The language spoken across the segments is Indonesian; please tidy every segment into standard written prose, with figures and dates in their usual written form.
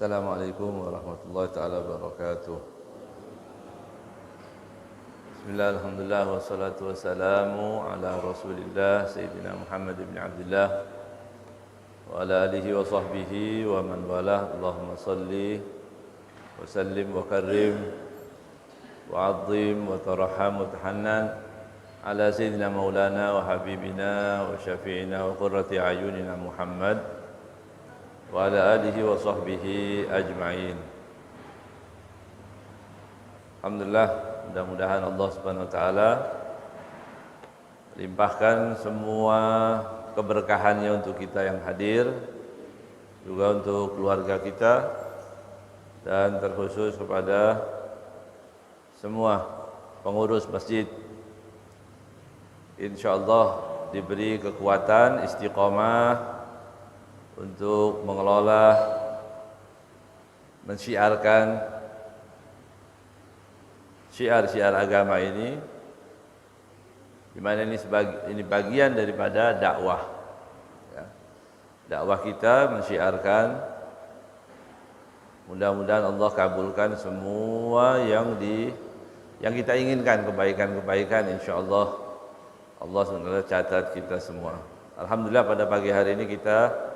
Assalamualaikum warahmatullahi taala wabarakatuh. Bismillah, alhamdulillah, wassalatu wassalamu ala rasulillah Sayyidina Muhammad ibn Abdullah wa ala alihi wa sahbihi wa man walah. Allahumma salli wa sallim wa karim wa azim wa taraham wa tahannan ala Sayyidina Maulana wa Habibina wa Syafi'ina wa qurrati ayunina Muhammad wa ala alihi wa sahbihi ajma'in. Alhamdulillah, mudah-mudahan Allah Subhanahu wa taala limpahkan semua keberkahannya untuk kita yang hadir, juga untuk keluarga kita, dan terkhusus kepada semua pengurus masjid. InsyaAllah diberi kekuatan istiqamah untuk mengelola, mensyiarkan syiar-syiar agama ini, di mana ini bagian daripada dakwah. Ya. Dakwah kita mensyiarkan, mudah-mudahan Allah kabulkan semua yang kita inginkan, kebaikan-kebaikan, insyaallah Allah SWT catat kita semua. Alhamdulillah, pada pagi hari ini kita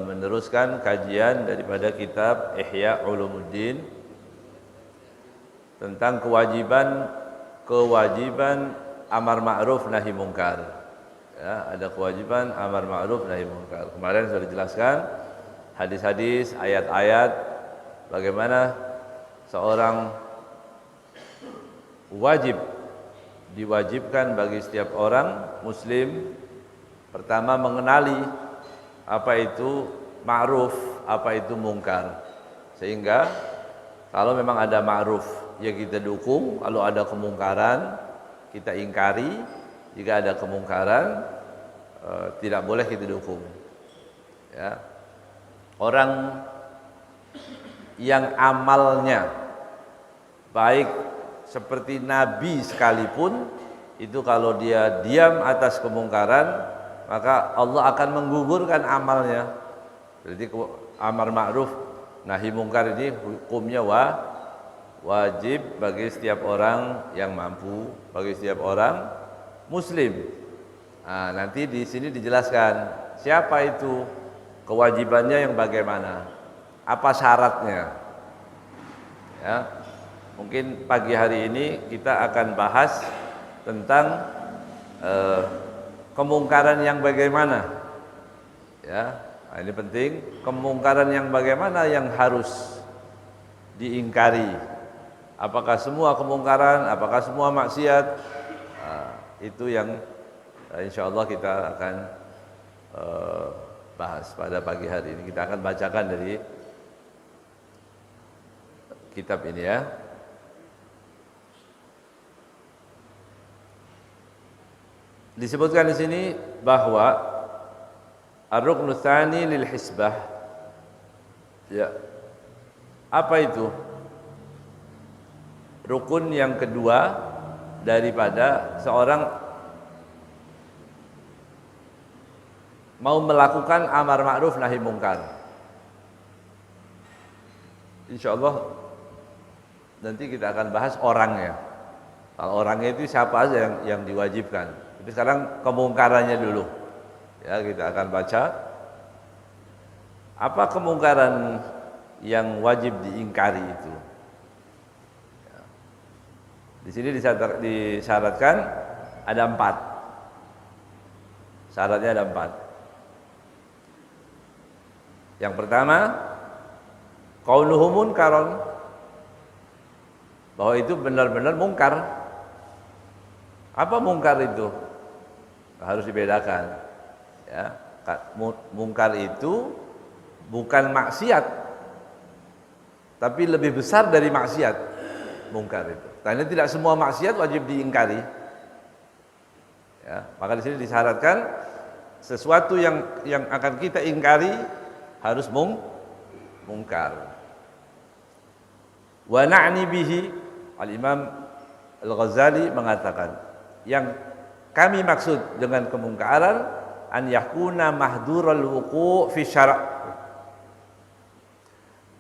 meneruskan kajian daripada kitab Ihya Ulumuddin tentang kewajiban amar ma'ruf nahi mungkar. Ya, ada kewajiban amar ma'ruf nahi mungkar. Kemarin sudah dijelaskan hadis-hadis, ayat-ayat bagaimana seorang diwajibkan bagi setiap orang muslim pertama mengenali apa itu ma'ruf, apa itu mungkar. Sehingga kalau memang ada ma'ruf, ya kita dukung. Kalau ada kemungkaran, kita ingkari. Jika ada kemungkaran, tidak boleh kita dukung. Ya. Orang yang amalnya baik seperti Nabi sekalipun, itu kalau dia diam atas kemungkaran, maka Allah akan menggugurkan amalnya. Jadi amar ma'ruf nahi mungkar ini hukumnya wajib bagi setiap orang yang mampu, bagi setiap orang muslim. Nah, nanti di sini dijelaskan siapa itu, kewajibannya yang bagaimana, apa syaratnya. Ya. Mungkin pagi hari ini kita akan bahas tentang kemungkaran yang bagaimana. Ya, nah ini penting. Kemungkaran yang bagaimana yang harus diingkari. Apakah semua kemungkaran, apakah semua maksiat? Nah, itu yang insyaallah kita akan bahas pada pagi hari ini. Kita akan bacakan dari kitab ini, ya. Disebutkan di sini bahwa ar-ruknu tsani lil hisbah. Ya. Apa itu? Rukun yang kedua daripada seorang mau melakukan amar ma'ruf nahi mungkar. Insyaallah nanti kita akan bahas orangnya. Kalau orangnya itu siapa aja yang diwajibkan. Tapi sekarang kemungkarannya dulu. Ya, kita akan baca apa kemungkaran yang wajib diingkari itu. Ya. Di sini disyaratkan ada 4. Syaratnya ada 4. Yang pertama, qauluhu munkaron, bahwa itu benar-benar mungkar. Apa mungkar itu? Harus dibedakan. Ya, mungkar itu bukan maksiat, tapi lebih besar dari maksiat. Mungkar itu. Karena tidak semua maksiat wajib diingkari. Ya, maka di sini disyaratkan sesuatu yang akan kita ingkari harus mungkar. Wa na'ni bihi, Al-Imam Al-Ghazali mengatakan, yang kami maksud dengan kemungkaran an yakuna mahdural wuqu' fi syara',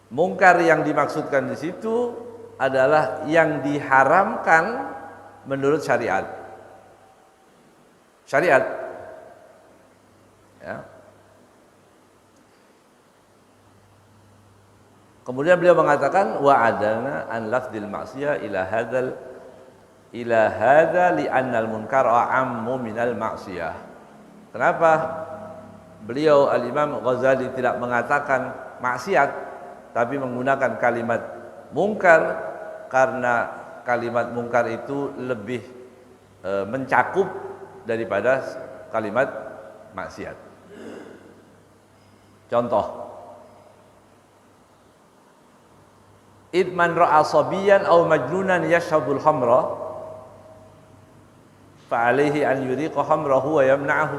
Mungkar yang dimaksudkan di situ adalah yang diharamkan menurut syariat. Syariat. Ya. Kemudian beliau mengatakan wa adana an lafdil maksiyah ila hadza li'annal munkar a'ammu minal maksiyah. Kenapa beliau Al-Imam Ghazali tidak mengatakan maksiat tapi menggunakan kalimat mungkar? Karena kalimat mungkar itu lebih mencakup daripada kalimat maksiat. Contoh, idman ra'a sabiyan aw majnunan yashabul khamra fa alaihi an yuriqa khamrahu wa yamna'ahu.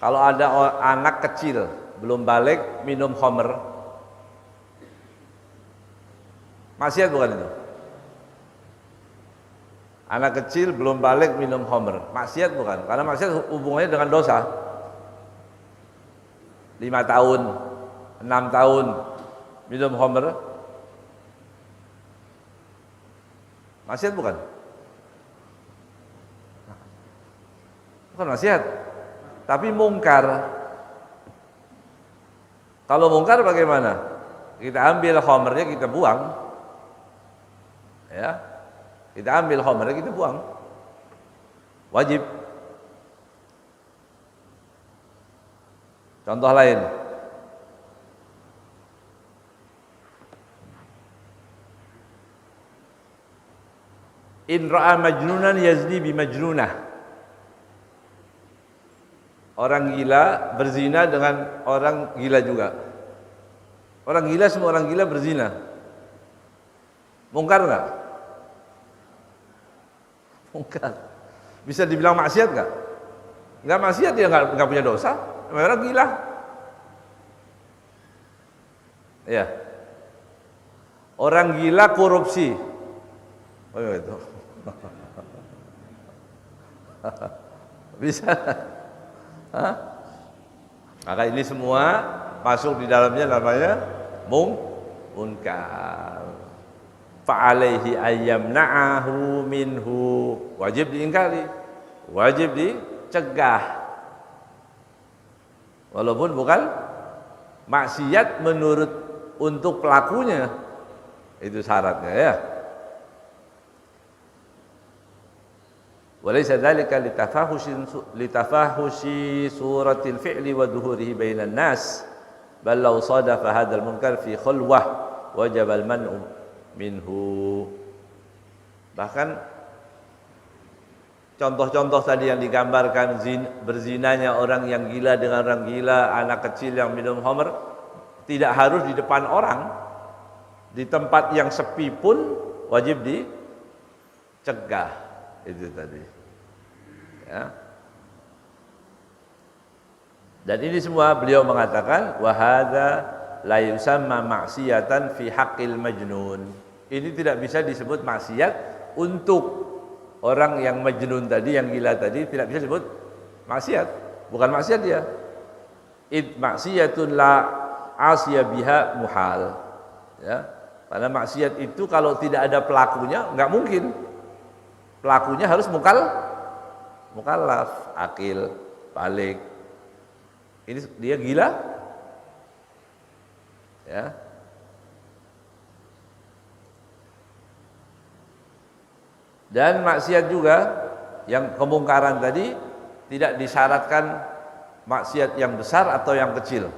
Kalau ada anak kecil belum balik minum khamr, maksiat bukan itu? Anak kecil belum balik minum khamr, maksiat bukan? Karena maksiat hubungannya dengan dosa. 5 tahun, 6 tahun minum khamr, maksiat bukan? Bukan maksiat, tapi mungkar. Kalau mungkar bagaimana? Kita ambil khamrnya, kita buang. Ya. Kita ambil khamrnya, kita buang. Wajib. Contoh lain. In ra'a majnunan yazni bi majnunah. Orang gila berzina dengan orang gila juga. Orang gila, semua orang gila berzina. Mungkar enggak? Mungkar. Bisa dibilang maksiat enggak? Enggak maksiat, dia enggak punya dosa. Orang gila. Ya. Orang gila korupsi. Oh itu. Bisa. Hah? Maka ini semua masuk di dalamnya namanya munkar. Fa'alaihi ayyamna'ahu minhu. Wajib diingkari, wajib dicegah. Walaupun bukan maksiat menurut untuk pelakunya, itu syaratnya ya. Walaysa dzalika litafahushi suratil fi'li wa dhuhurihi bainan nas, bal law sadafa hadzal munkar fi khulwah wajaba al-man'u minhu. Bahkan contoh-contoh tadi yang digambarkan, berzinanya orang yang gila dengan orang gila, anak kecil yang minum khamr, tidak harus di depan orang, di tempat yang sepi pun wajib dicegah. Itu tadi ya. Dan ini semua beliau mengatakan wa hadza la yusamma ma'siyatan fi haqqil majnun. Ini tidak bisa disebut maksiat untuk orang yang majnun tadi, yang gila tadi, tidak bisa disebut maksiat. Bukan maksiat dia. Id maksiyatun la asya biha muhal. Ya. Karena maksiat itu kalau tidak ada pelakunya enggak mungkin. Pelakunya harus mukallaf, akil, balik. Ini dia gila, ya. Dan maksiat juga yang kemungkaran tadi tidak disyaratkan maksiat yang besar atau yang kecil.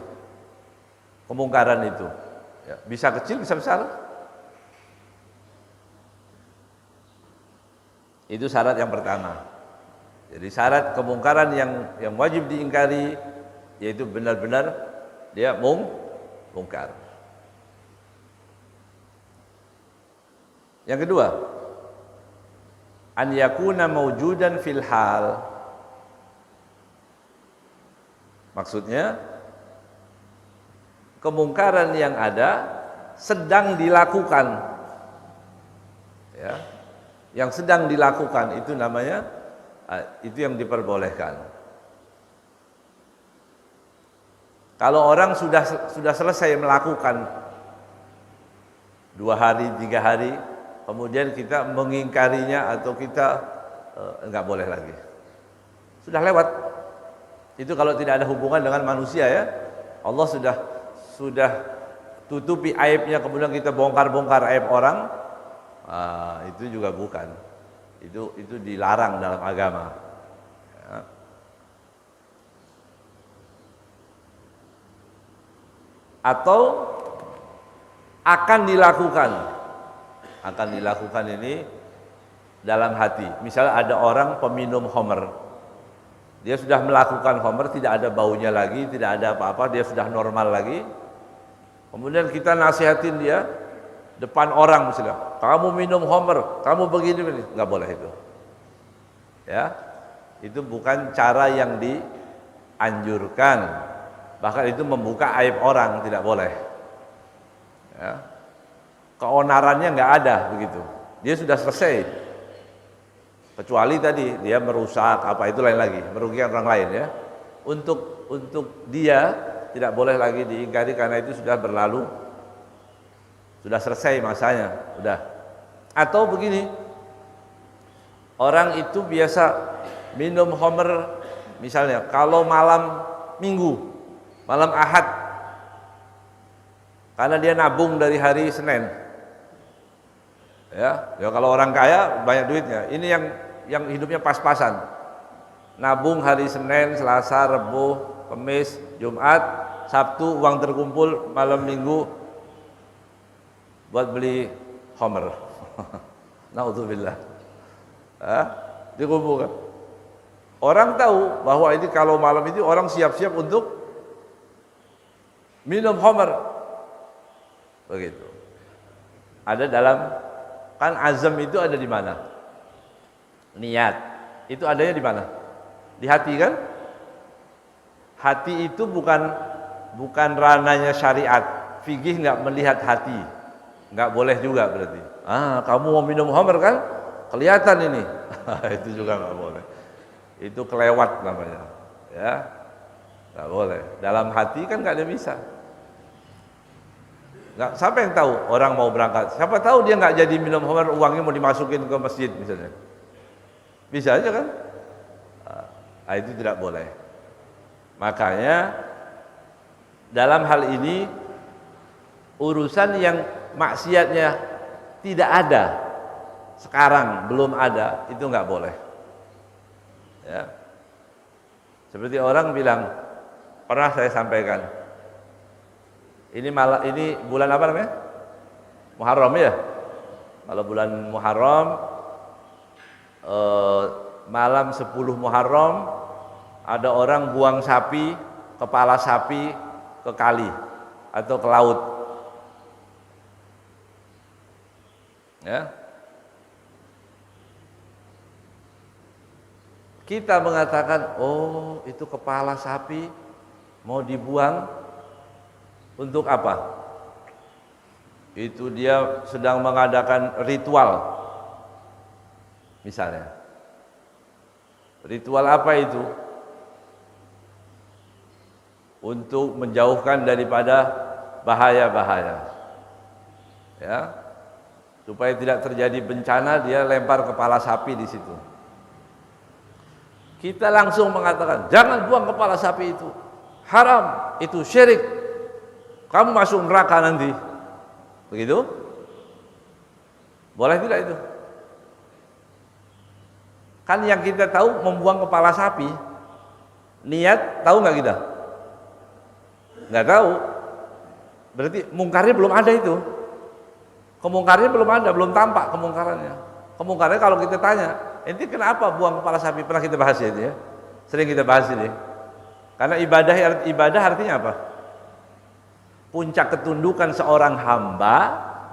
Kemungkaran itu, ya, bisa kecil, bisa besar. Itu syarat yang pertama. Jadi syarat kemungkaran yang wajib diingkari yaitu benar-benar dia mungkar. Yang kedua, an yakuna mawjudan fil hal. Maksudnya kemungkaran yang ada sedang dilakukan. Ya. Yang sedang dilakukan itu namanya, itu yang diperbolehkan. Kalau orang sudah selesai melakukan 2 hari, 3 hari, kemudian kita mengingkarinya atau kita enggak boleh lagi. Sudah lewat. Itu kalau tidak ada hubungan dengan manusia ya. Allah sudah tutupi aibnya, kemudian kita bongkar-bongkar aib orang. Itu juga bukan. Itu dilarang dalam agama. Ya. Atau akan dilakukan ini dalam hati. Misalnya ada orang peminum khamr, dia sudah melakukan khamr, tidak ada baunya lagi, tidak ada apa-apa, dia sudah normal lagi. Kemudian kita nasihatin dia depan orang misalnya, kamu minum khamr, kamu begini, nggak boleh itu. Ya, itu bukan cara yang dianjurkan. Bahkan itu membuka aib orang, tidak boleh. Ya. Keonarannya nggak ada begitu. Dia sudah selesai. Kecuali tadi dia merusak apa itu lain lagi, merugikan orang lain ya. Untuk dia tidak boleh lagi diingkari karena itu sudah berlalu. Sudah selesai masanya, udah. Atau begini. Orang itu biasa minum khamr misalnya kalau malam Minggu, malam Ahad. Karena dia nabung dari hari Senin. Ya kalau orang kaya banyak duitnya. Ini yang hidupnya pas-pasan. Nabung hari Senin, Selasa, Rabu, Kamis, Jumat, Sabtu uang terkumpul, malam Minggu buat beli khamr. Naudzubillah. Dikumpulkan. Orang tahu bahwa ini kalau malam itu orang siap-siap untuk minum khamr. Begitu. Ada dalam, kan azam itu ada di mana? Niat. Itu adanya di mana? Di hati kan? Hati itu bukan ranahnya syariat. Fikih nggak melihat hati. Nggak boleh juga berarti. Kamu mau minum khamr kan? Kelihatan ini. Itu juga nggak boleh. Itu kelewat namanya. Ya. Nggak boleh. Dalam hati kan nggak ada bisa. Nggak, siapa yang tahu orang mau berangkat? Siapa tahu dia nggak jadi minum khamr, uangnya mau dimasukin ke masjid misalnya. Bisa aja kan? Itu tidak boleh. Makanya dalam hal ini urusan yang maksiatnya tidak ada sekarang, belum ada, itu nggak boleh. Ya. Seperti orang bilang, pernah saya sampaikan. Ini bulan apa namanya? Muharram ya. Kalau bulan Muharram, malam 10 Muharram ada orang buang sapi, kepala sapi ke kali atau ke laut. Ya. Kita mengatakan, oh itu kepala sapi mau dibuang. Untuk apa? Itu dia sedang mengadakan ritual. Misalnya. Ritual apa itu? Untuk menjauhkan daripada bahaya-bahaya. Ya. Supaya tidak terjadi bencana, dia lempar kepala sapi di situ. Kita langsung mengatakan, jangan buang kepala sapi itu. Haram, itu syirik. Kamu masuk neraka nanti. Begitu? Boleh tidak itu? Kan yang kita tahu membuang kepala sapi, niat tahu nggak kita? Nggak tahu. Berarti mungkarnya belum ada itu. Kemungkarnya belum ada, belum tampak kemungkarannya. Kemungkarannya kalau kita tanya, ente kenapa buang kepala sapi? Pernah kita bahas ya itu ya. Sering kita bahas ini. Karena ibadah artinya apa? Puncak ketundukan seorang hamba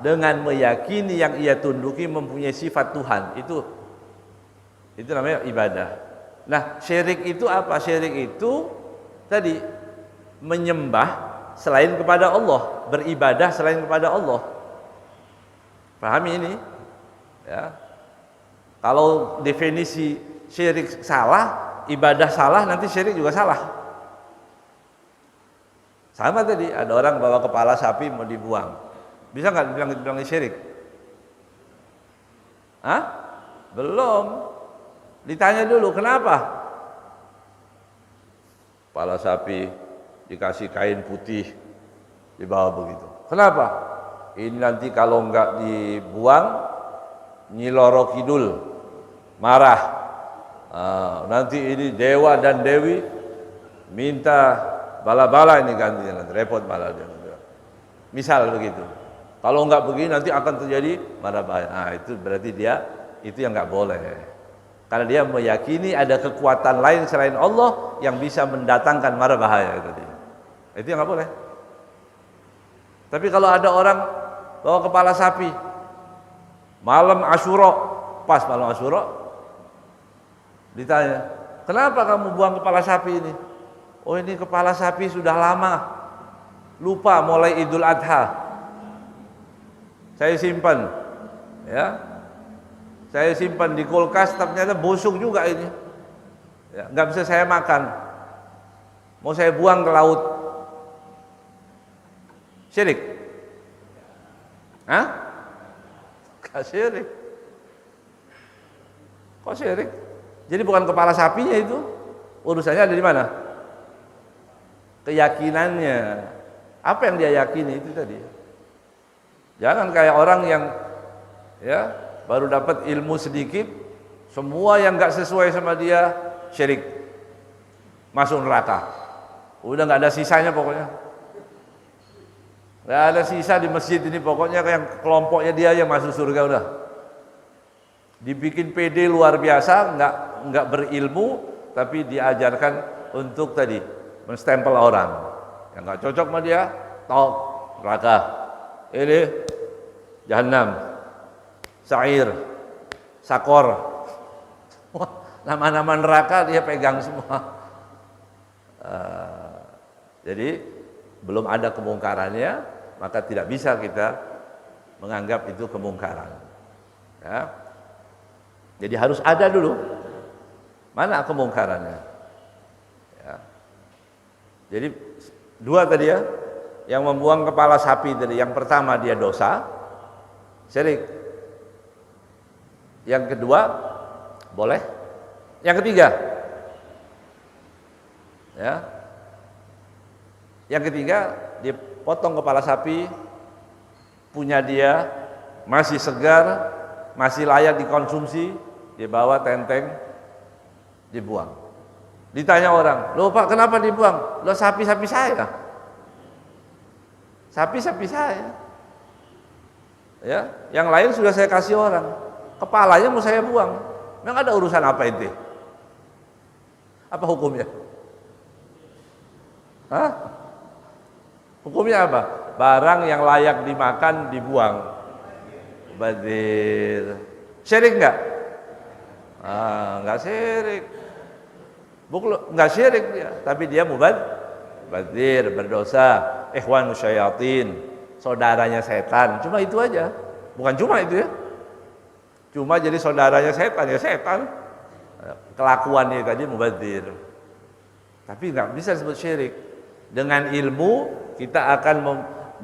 dengan meyakini yang ia tunduki mempunyai sifat Tuhan. Itu namanya ibadah. Nah, syirik itu apa? Syirik itu tadi menyembah selain kepada Allah, beribadah selain kepada Allah. Pahami ini? Ya. Kalau definisi syirik salah, ibadah salah, nanti syirik juga salah. Sama tadi, ada orang bawa kepala sapi mau dibuang. Bisa nggak dibilang syirik? Hah? Belum. Ditanya dulu, kenapa? Kepala sapi dikasih kain putih dibawa begitu. Kenapa? Ini nanti kalau enggak dibuang, Nyi Loro Kidul marah. Nanti ini dewa dan dewi minta bala-bala ini gantinya, nanti repot malah dia. Misal begitu. Kalau enggak begini nanti akan terjadi mara bahaya. Nah, itu berarti dia itu yang enggak boleh. Karena dia meyakini ada kekuatan lain selain Allah yang bisa mendatangkan mara bahaya itu dia. Itu yang enggak boleh. Tapi kalau ada orang bawa kepala sapi malam Asyura, pas malam Asyura ditanya, "Kenapa kamu buang kepala sapi ini?" "Oh, ini kepala sapi sudah lama. Lupa mulai Idul Adha. Saya simpan, ya. Saya simpan di kulkas, ternyata busuk juga ini. Ya, nggak bisa saya makan. Mau saya buang ke laut." Syirik? Hah? Gak syirik. Kok syirik? Jadi bukan kepala sapinya itu, urusannya ada di mana? Keyakinannya. Apa yang dia yakini itu tadi. Jangan kayak orang yang ya baru dapat ilmu sedikit, semua yang nggak sesuai sama dia syirik, masuk neraka. Udah nggak ada sisanya pokoknya. Nggak ada sisa di masjid ini, pokoknya kayak kelompoknya dia yang masuk surga udah. Dibikin PD luar biasa, nggak berilmu, tapi diajarkan untuk tadi menstempel orang. Yang nggak cocok sama dia, tok neraka. Ini Jahannam, Sa'ir, Sakor. Wah, nama-nama neraka dia pegang semua. Jadi belum ada kemungkarannya, maka tidak bisa kita menganggap itu kemungkaran. Ya. Jadi harus ada dulu. Mana kemungkarannya? Ya. Jadi dua tadi ya, yang membuang kepala sapi tadi. Yang pertama dia dosa, syirik. Yang kedua boleh. Yang ketiga, ya. Yang ketiga dia potong kepala sapi, punya dia, masih segar, masih layak dikonsumsi, dibawa tenteng, dibuang. Ditanya orang, "Loh Pak, kenapa dibuang?" "Loh, sapi-sapi saya." Sapi-sapi saya. Ya, yang lain sudah saya kasih orang. Kepalanya mau saya buang. Memang ada urusan apa itu? Apa hukumnya? Hah? Hukumnya apa? Barang yang layak dimakan dibuang. Badir. Syirik enggak? Enggak syirik. Enggak syirik dia, tapi dia mubadir, berdosa. Ikhwanu syayatin, saudaranya setan. Cuma itu aja. Bukan cuma itu ya. Cuma jadi saudaranya setan, ya setan. Kelakuannya tadi mubadir. Tapi enggak bisa disebut syirik. Dengan ilmu kita akan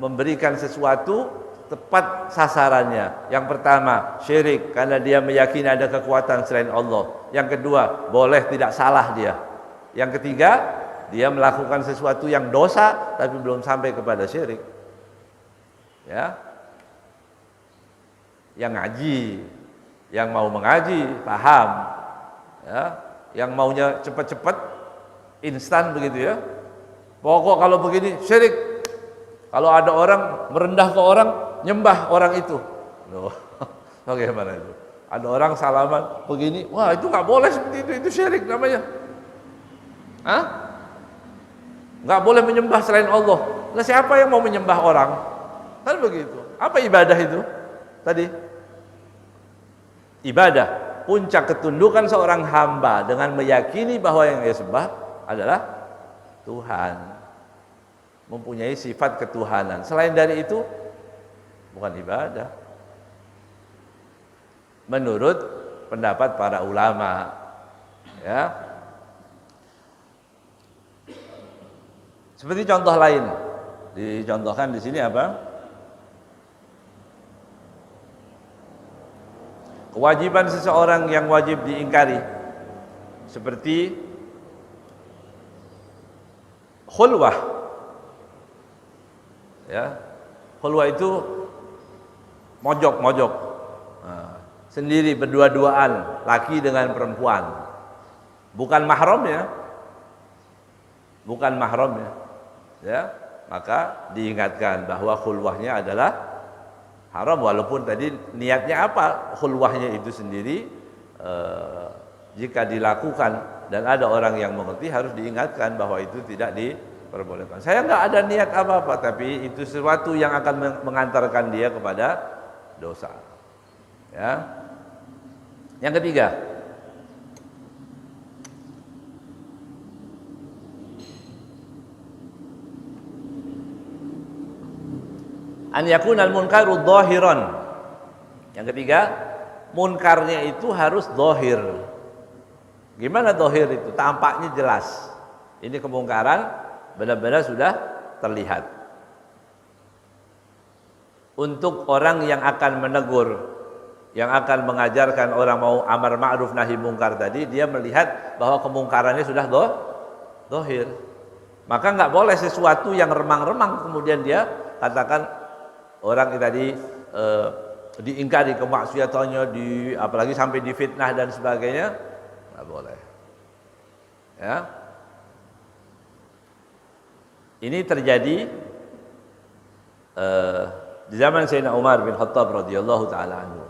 memberikan sesuatu tepat sasarannya. Yang pertama, syirik karena dia meyakini ada kekuatan selain Allah. Yang kedua, boleh tidak salah dia. Yang ketiga, dia melakukan sesuatu yang dosa tapi belum sampai kepada syirik. Ya. Yang ngaji, yang mau mengaji, paham. Ya, yang maunya cepat-cepat, instan begitu ya. Pokok kalau begini syirik. Kalau ada orang merendah ke orang, nyembah orang itu. Loh, bagaimana itu? Ada orang salaman begini, wah itu nggak boleh seperti itu syirik namanya. Hah? Nggak boleh menyembah selain Allah. Nah, siapa yang mau menyembah orang? Kan begitu. Apa ibadah itu? Tadi ibadah, puncak ketundukan seorang hamba dengan meyakini bahwa yang dia sembah adalah Tuhan, mempunyai sifat ketuhanan. Selain dari itu bukan ibadah menurut pendapat para ulama. Ya. Seperti contoh lain, dicontohkan di sini apa? kewajiban seseorang yang wajib diingkari seperti khulwah. Ya, khulwah itu mojok-mojok, sendiri berdua-duaan, laki dengan perempuan, bukan mahramnya, ya, maka diingatkan bahwa khulwahnya adalah haram, walaupun tadi niatnya apa khulwahnya itu sendiri, jika dilakukan dan ada orang yang mengerti harus diingatkan bahwa itu tidak diperbolehkan. Saya nggak ada niat apa-apa, tapi itu sesuatu yang akan mengantarkan dia kepada dosa. Ya. Yang ketiga, an yakunal munkaru dhahiran. Yang ketiga, munkarnya itu harus dhahir. Gimana dhahir itu? Tampaknya jelas. Ini kemungkaran benar-benar sudah terlihat. Untuk orang yang akan menegur, yang akan mengajarkan orang mau amar ma'ruf nahi mungkar tadi, dia melihat bahwa kemungkarannya sudah dhahir. Maka nggak boleh sesuatu yang remang-remang kemudian dia katakan orang tadi diingkari kemaksiatannya, apalagi sampai difitnah dan sebagainya, nggak boleh. Ya, ini terjadi di zaman Sayyidina Umar bin Khattab radhiyallahu taala anhu.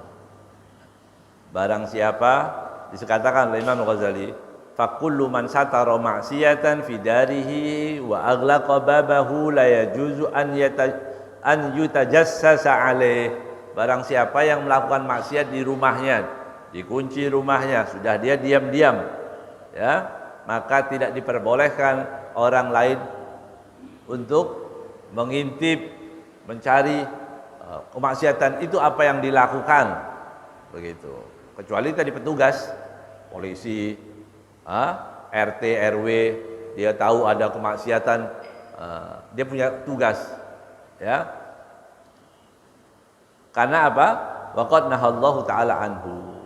Barang siapa, dikatakan oleh Imam Ghazali, fakullu man satara ma'siyatan fi darihi wa aghlaqa babahu la yajuzu an yutajassasa alaih. Barang siapa yang melakukan maksiat di rumahnya, dikunci rumahnya, sudah dia diam-diam, ya, maka tidak diperbolehkan orang lain untuk mengintip, mencari kemaksiatan itu apa yang dilakukan, begitu. Kecuali tadi petugas, polisi, RT, RW, dia tahu ada kemaksiatan, dia punya tugas, ya. Karena apa? Waqad nahallahu ta'ala anhu.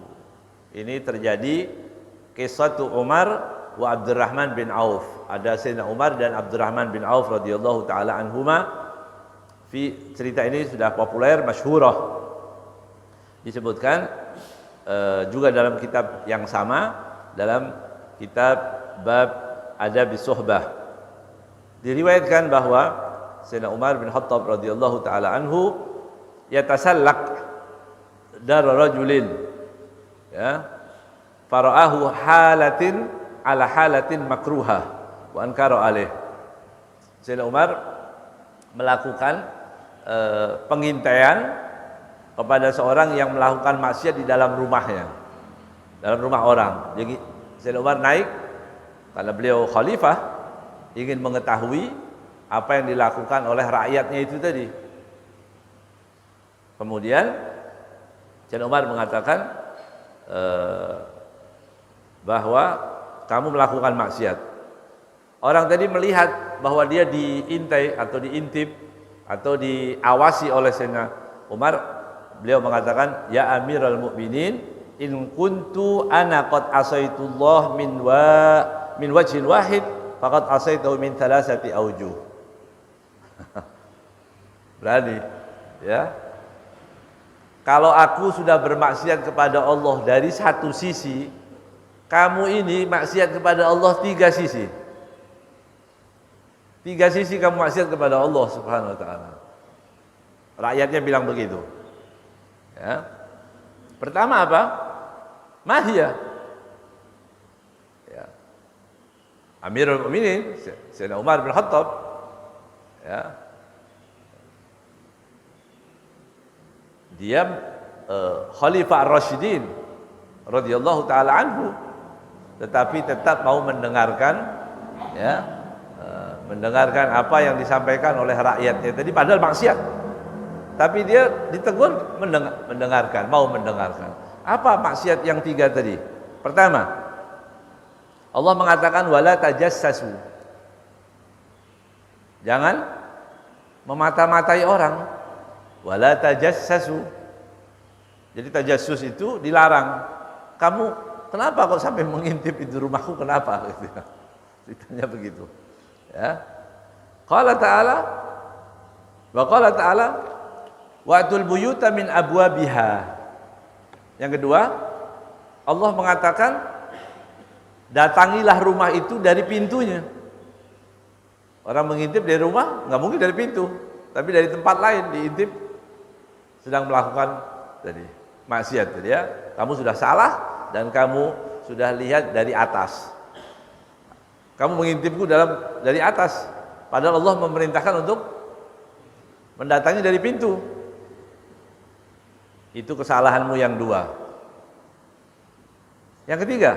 Ini terjadi kisah Umar wa Abdurrahman bin Auf. Ada Sayyidina Umar dan Abdurrahman bin Auf radhiyallahu ta'ala anhuma. Cerita ini sudah populer, masyhurah. Disebutkan juga dalam kitab yang sama, dalam kitab bab adab suhbah. Diriwayatkan bahwa Sayyidina Umar bin Khattab radhiyallahu taala anhu yatasallaq dar rajulin, ya, faraahu halatin ala halatin makruha wa ankara alaih. Sayyidina Umar melakukan pengintaian kepada seorang yang melakukan maksiat di dalam rumahnya, dalam rumah orang. Jadi Sayyidina Umar naik karena beliau khalifah, ingin mengetahui apa yang dilakukan oleh rakyatnya itu tadi. Kemudian Sayyidina Umar mengatakan bahwa kamu melakukan maksiat. Orang tadi melihat bahwa dia diintai atau diintip atau diawasi oleh Sayyidina Umar. Beliau mengatakan, ya Amirul Mukminin, in kuntu ana qad asaitullah min wajhin wahid faqad asaitahu min thalathati aujuh. Berani, ya. Kalau aku sudah bermaksiat kepada Allah dari satu sisi, kamu ini maksiat kepada Allah tiga sisi. Tiga sisi kamu maksiat kepada Allah Subhanahu wa taala. Rakyatnya bilang begitu. Ya. Pertama apa? Mahya. Ya. Amirul Mukminin Sayyidina Umar bin Khattab, ya. Dia Khalifah Ar-Rasyidin radhiyallahu taala anhu, tetapi tetap mau mendengarkan, ya, mendengarkan apa yang disampaikan oleh rakyatnya tadi, padahal maksiat. Tapi dia ditegur, mendengarkan, mau mendengarkan. Apa maksiat yang tiga tadi? Pertama, Allah mengatakan wala tajassasu. Jangan memata-matai orang. Wala tajassasu. Jadi tajassus itu dilarang. Kamu kenapa kok sampai mengintip itu rumahku, kenapa? Gitu. Ditanya begitu. Ya. Qala ta'ala wa qala ta'ala wa'tul buyuta min abwabiha. Yang kedua, Allah mengatakan datangilah rumah itu dari pintunya. Orang mengintip dari rumah nggak mungkin dari pintu, tapi dari tempat lain diintip sedang melakukan tadi maksiat tadi ya. Kamu sudah salah dan kamu sudah lihat dari atas. Kamu mengintipku dari atas, padahal Allah memerintahkan untuk mendatangi dari pintu. Itu kesalahanmu yang dua. Yang ketiga,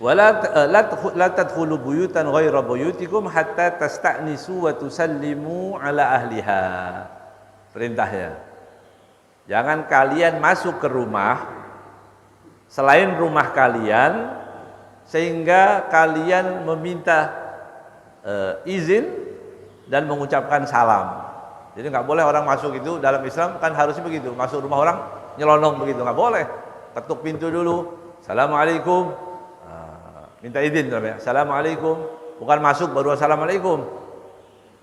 la tadkhulu buyutan ghaira buyutikum hatta tasta'nisu wa tusallimu ala ahliha. Perintahnya, jangan kalian masuk ke rumah selain rumah kalian sehingga kalian meminta izin dan mengucapkan salam. Jadi nggak boleh orang masuk itu dalam Islam kan harusnya begitu. Masuk rumah orang nyelonong begitu, nggak boleh. Ketuk pintu dulu, assalamualaikum. Minta izin namanya, assalamualaikum. Bukan masuk baru assalamualaikum.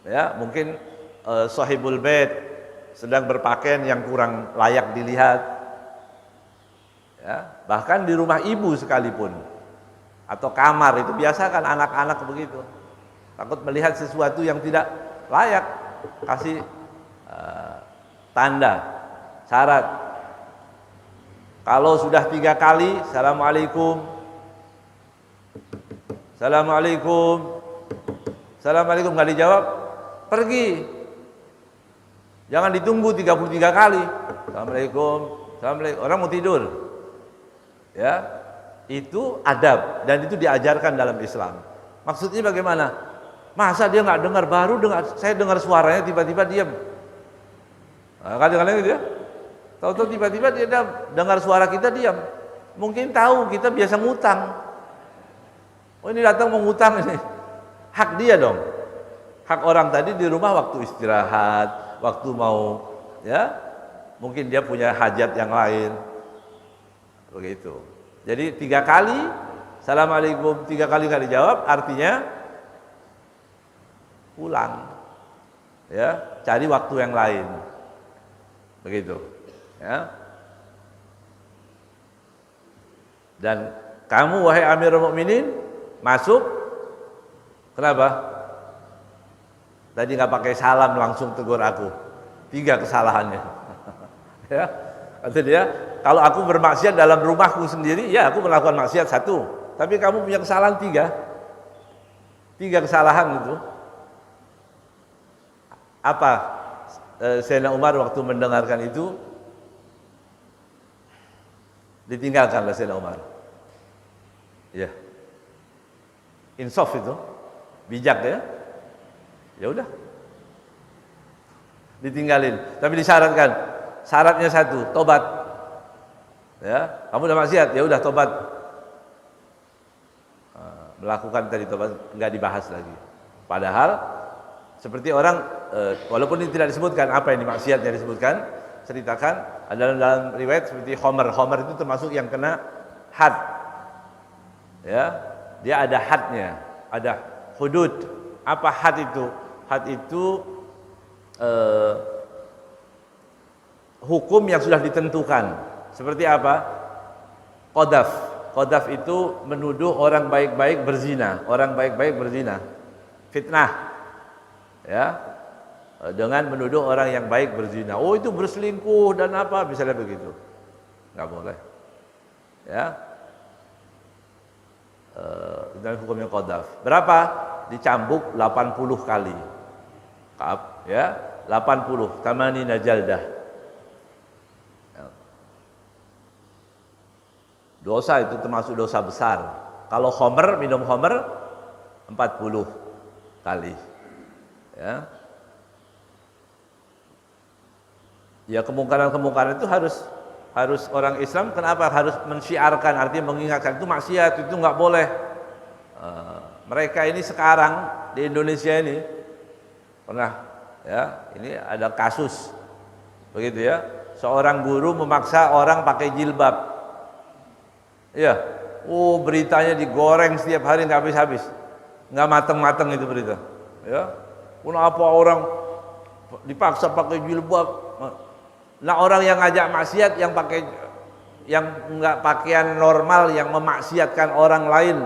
Ya, mungkin sahibul bait sedang berpakaian yang kurang layak dilihat. Ya, bahkan di rumah ibu sekalipun atau kamar itu biasa kan anak-anak begitu. Takut melihat sesuatu yang tidak layak, kasih tanda syarat. Kalau sudah 3 kali assalamualaikum, assalamualaikum, assalamualaikum nggak dijawab, pergi. Jangan ditunggu 33 kali. Assalamualaikum, assalamualaikum. Orang mau tidur. Ya, itu adab dan itu diajarkan dalam Islam. Maksudnya bagaimana? Masa dia nggak dengar, baru dengar, saya dengar suaranya tiba-tiba diam. Nah, kadang-kadang gitu ya. Tahu-tahu tiba-tiba dia dengar suara kita diam. Mungkin tahu kita biasa ngutang. Oh ini datang mau ngutang ini. Hak dia dong. Hak orang tadi di rumah waktu istirahat, waktu mau ya, mungkin dia punya hajat yang lain. Begitu. Jadi 3 kali assalamualaikum, 3 kali nggak dijawab, artinya pulang, ya, cari waktu yang lain, begitu, ya. Dan kamu wahai Amirul Mukminin masuk, kenapa? Tadi nggak pakai salam langsung tegur aku, 3 kesalahannya, ya. Kata dia, kalau aku bermaksiat dalam rumahku sendiri, ya aku melakukan maksiat 1, tapi kamu punya kesalahan 3 kesalahan itu. Apa Sayyidina Umar waktu mendengarkan itu ditinggalkanlah Sayyidina Umar. Ya. Insaf itu, bijak ya. Ya udah. Ditinggalin, tapi disyaratkan. Syaratnya 1, tobat. Ya, kamu udah maksiat, ya udah tobat. Melakukan tadi tobat enggak dibahas lagi. Padahal seperti orang, walaupun ini tidak disebutkan apa yang dimaksiatnya disebutkan, ceritakan dalam riwayat seperti Homer itu termasuk yang kena had, ya, dia ada hadnya, ada hudud. Apa had itu? Had itu hukum yang sudah ditentukan. Seperti apa? Qadhaf itu menuduh orang baik-baik berzina, fitnah. Ya, dengan menuduh orang yang baik berzina. Oh itu berselingkuh dan apa, misalnya begitu. Nggak boleh. Ya. Dan hukumnya qadhaf. Berapa? Dicambuk 80 kali. Ya, 80. Tamanina jaldah. Dosa itu termasuk dosa besar. Kalau minum khamr 40 kali. Ya kemungkaran-kemungkaran itu harus orang Islam kenapa harus mensyiarkan, artinya mengingatkan itu maksiat, itu nggak boleh. Mereka ini sekarang di Indonesia ini pernah Ya, ini ada kasus. Begitu ya. Seorang guru memaksa orang pakai jilbab. Iya. Oh, beritanya digoreng setiap hari nggak habis-habis. Nggak mateng-mateng itu berita. Ya. Kenapa orang dipaksa pakai jilbab? Nah, orang yang ngajak maksiat yang nggak pakaian normal yang memaksiatkan orang lain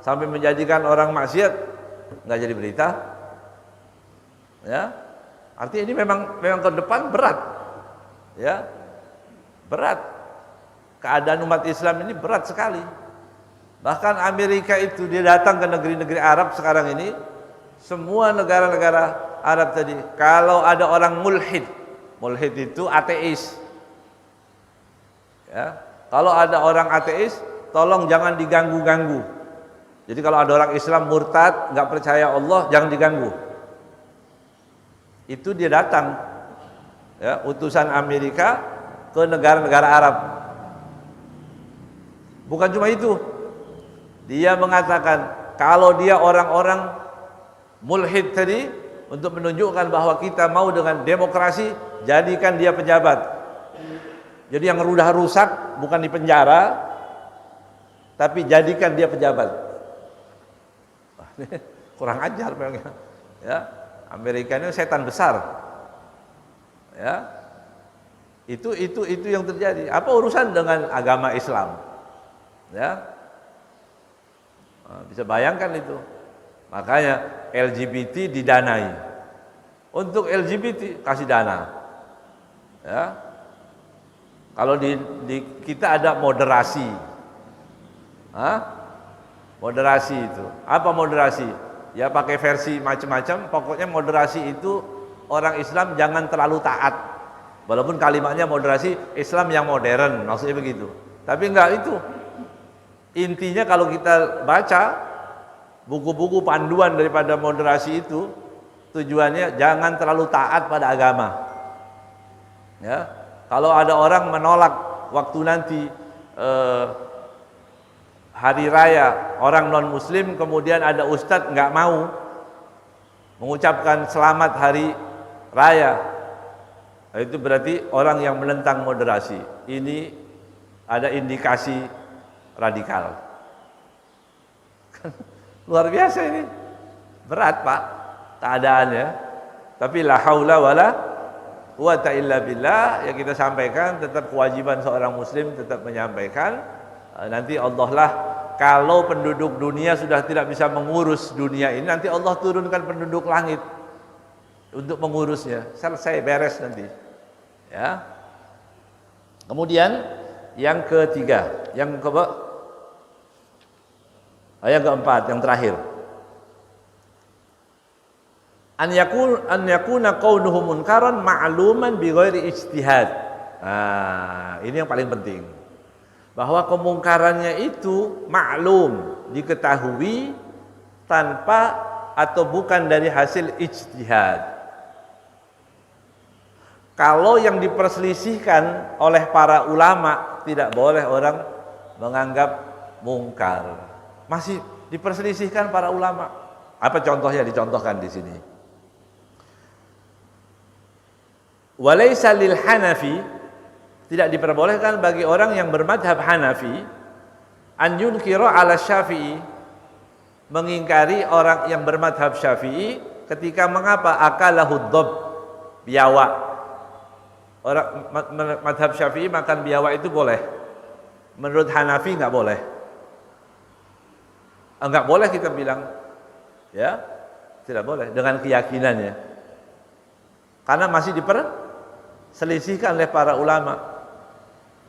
sampai menjadikan orang maksiat nggak jadi berita. Ya. Artinya ini memang ke depan berat. Ya. Berat. Keadaan umat Islam ini berat sekali. Bahkan Amerika itu dia datang ke negeri-negeri Arab sekarang ini, semua negara-negara Arab tadi, kalau ada orang mulhid itu ateis. Ya. Kalau ada orang ateis, tolong jangan diganggu-ganggu. Jadi kalau ada orang Islam murtad, nggak percaya Allah, jangan diganggu. Itu dia datang, ya, utusan Amerika ke negara-negara Arab. Bukan cuma itu, dia mengatakan kalau dia orang-orang mulhid tadi, untuk menunjukkan bahwa kita mau dengan demokrasi, jadikan dia pejabat. Jadi yang udah rusak bukan di penjara, tapi jadikan dia pejabat. Kurang ajar memang, ya. Amerika ini setan besar. Ya. Itu yang terjadi. Apa urusan dengan agama Islam? Ya. Nah, bisa bayangkan itu. Makanya LGBT didanai. Untuk LGBT kasih dana. Ya. Kalau di kita ada moderasi. Hah? Moderasi itu. Apa moderasi? Ya pakai versi macam-macam, pokoknya moderasi itu orang Islam jangan terlalu taat. Walaupun kalimatnya moderasi Islam yang modern, maksudnya begitu. Tapi enggak itu. Intinya kalau kita baca buku-buku panduan daripada moderasi itu, tujuannya jangan terlalu taat pada agama. Ya. Kalau ada orang menolak waktu nanti hari raya orang non muslim, kemudian ada ustadz nggak mau mengucapkan selamat hari raya, itu berarti orang yang menentang moderasi. Ini ada indikasi radikal. Luar biasa ini, berat Pak keadaannya. Tapi la haula wala quwata illa billah, yang kita sampaikan tetap kewajiban seorang muslim tetap menyampaikan. Nanti Allah lah, kalau penduduk dunia sudah tidak bisa mengurus dunia ini, nanti Allah turunkan penduduk langit untuk mengurusnya. Selesai, beres nanti. Ya. Kemudian yang ketiga, yang keempat, yang terakhir. An yakuna qawluhu munkaran ma'luman bi ghairi ijtihad. Nah, ini yang paling penting. Bahwa kemungkarannya itu maklum, diketahui tanpa atau bukan dari hasil ijtihad. Kalau yang diperselisihkan oleh para ulama, tidak boleh orang menganggap mungkar. Masih diperselisihkan para ulama. Apa contohnya? Dicontohkan di sini. Walaysa lil Hanafi, tidak diperbolehkan bagi orang yang bermadhab Hanafi an yunkira ala Syafi'i, mengingkari orang yang bermadhab Syafi'i ketika mengapa akalahu dhab, biawak. Orang madhab Syafi'i makan biawak itu boleh, menurut Hanafi nggak boleh. Nggak boleh kita bilang, ya tidak boleh dengan keyakinannya, karena masih diperselisihkan oleh para ulama.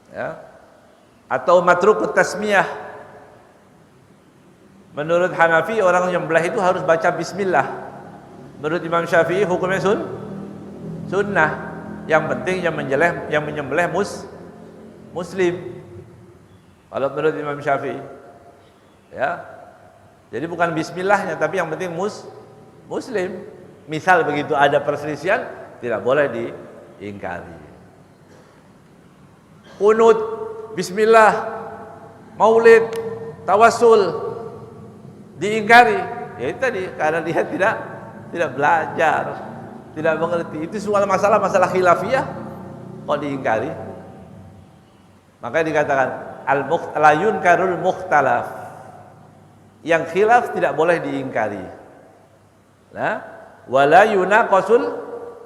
Ya. Atau matrukut tasmiyah, menurut Hanafi orang yang belah itu harus baca bismillah. Menurut Imam Syafi'i hukumnya sunnah. Yang penting yang menyembelih muslim. Kalau menurut Imam Syafi'i, ya. Jadi bukan bismillahnya, tapi yang penting muslim. Misal begitu ada perselisihan, tidak boleh diingkari. Kunut, bismillah, maulid, tawassul diingkari. Ya itu tadi, karena dia tidak belajar. tidak mengerti. Itu semua masalah khilafiyah kok diingkari. Makanya dikatakan la yunkarul mukhtalaf. Yang khilaf tidak boleh diingkari. Nah, wala yunaqasul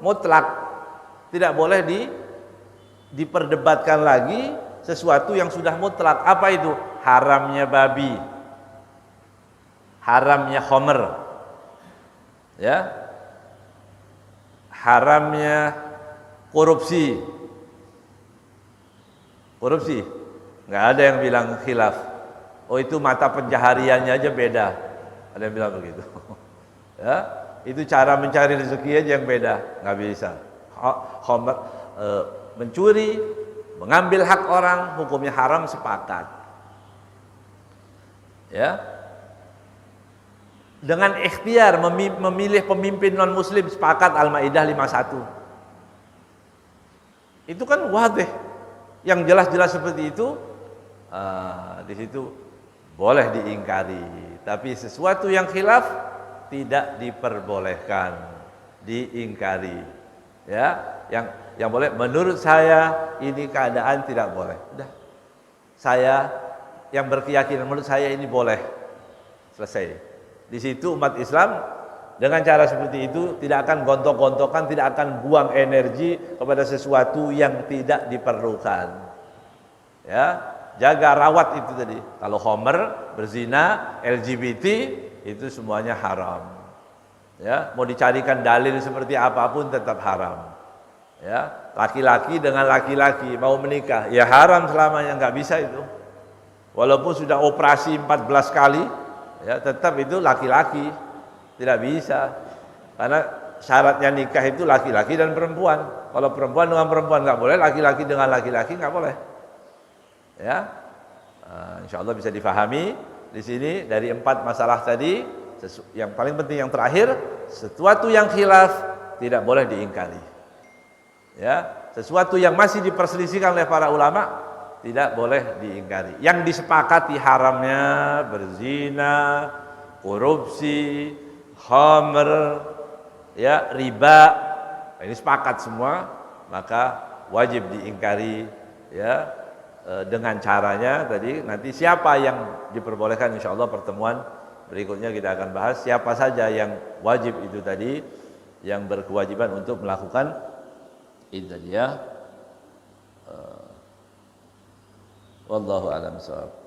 mutlak. Tidak boleh diperdebatkan lagi sesuatu yang sudah mutlak. Apa itu? Haramnya babi, haramnya khamr, ya, haramnya korupsi. Korupsi, nggak ada yang bilang khilaf. Oh itu mata pencahariannya aja beda. Ada yang bilang begitu. Ya, itu cara mencari rezeki aja yang beda, nggak bisa. Mencuri, mengambil hak orang, hukumnya haram, sepakat. Ya, dengan ikhtiar memilih pemimpin non muslim, sepakat. Al-Maidah 51. Itu kan wadih, yang jelas-jelas seperti itu. Di situ boleh diingkari, tapi sesuatu yang khilaf tidak diperbolehkan diingkari. Ya, yang boleh, menurut saya ini keadaan tidak boleh. Udah, saya yang berkeyakinan menurut saya ini boleh, selesai. Di situ umat Islam dengan cara seperti itu tidak akan gontok-gontokan, tidak akan buang energi kepada sesuatu yang tidak diperlukan. Ya, jaga, rawat itu tadi. Kalau khamr, berzina, LGBT, itu semuanya haram. Ya, mau dicarikan dalil seperti apapun tetap haram. Ya, laki-laki dengan laki-laki mau menikah, ya haram selamanya, nggak bisa itu. Walaupun sudah operasi 14 kali, ya tetap itu laki-laki, tidak bisa. Karena syaratnya nikah itu laki-laki dan perempuan. Kalau perempuan dengan perempuan nggak boleh, laki-laki dengan laki-laki nggak boleh. Ya, insya Allah bisa difahami di sini dari 4 masalah tadi. Yang paling penting yang terakhir, sesuatu yang khilaf tidak boleh diingkari. Ya, sesuatu yang masih diperselisihkan oleh para ulama tidak boleh diingkari. Yang disepakati haramnya berzina, korupsi, khamr, ya, riba, ini sepakat semua, maka wajib diingkari. Ya, dengan caranya tadi, nanti siapa yang diperbolehkan, insya Allah pertemuan berikutnya kita akan bahas siapa saja yang wajib itu tadi, yang berkewajiban untuk melakukan itu tadi, ya. Wallahu a'lam bishawab.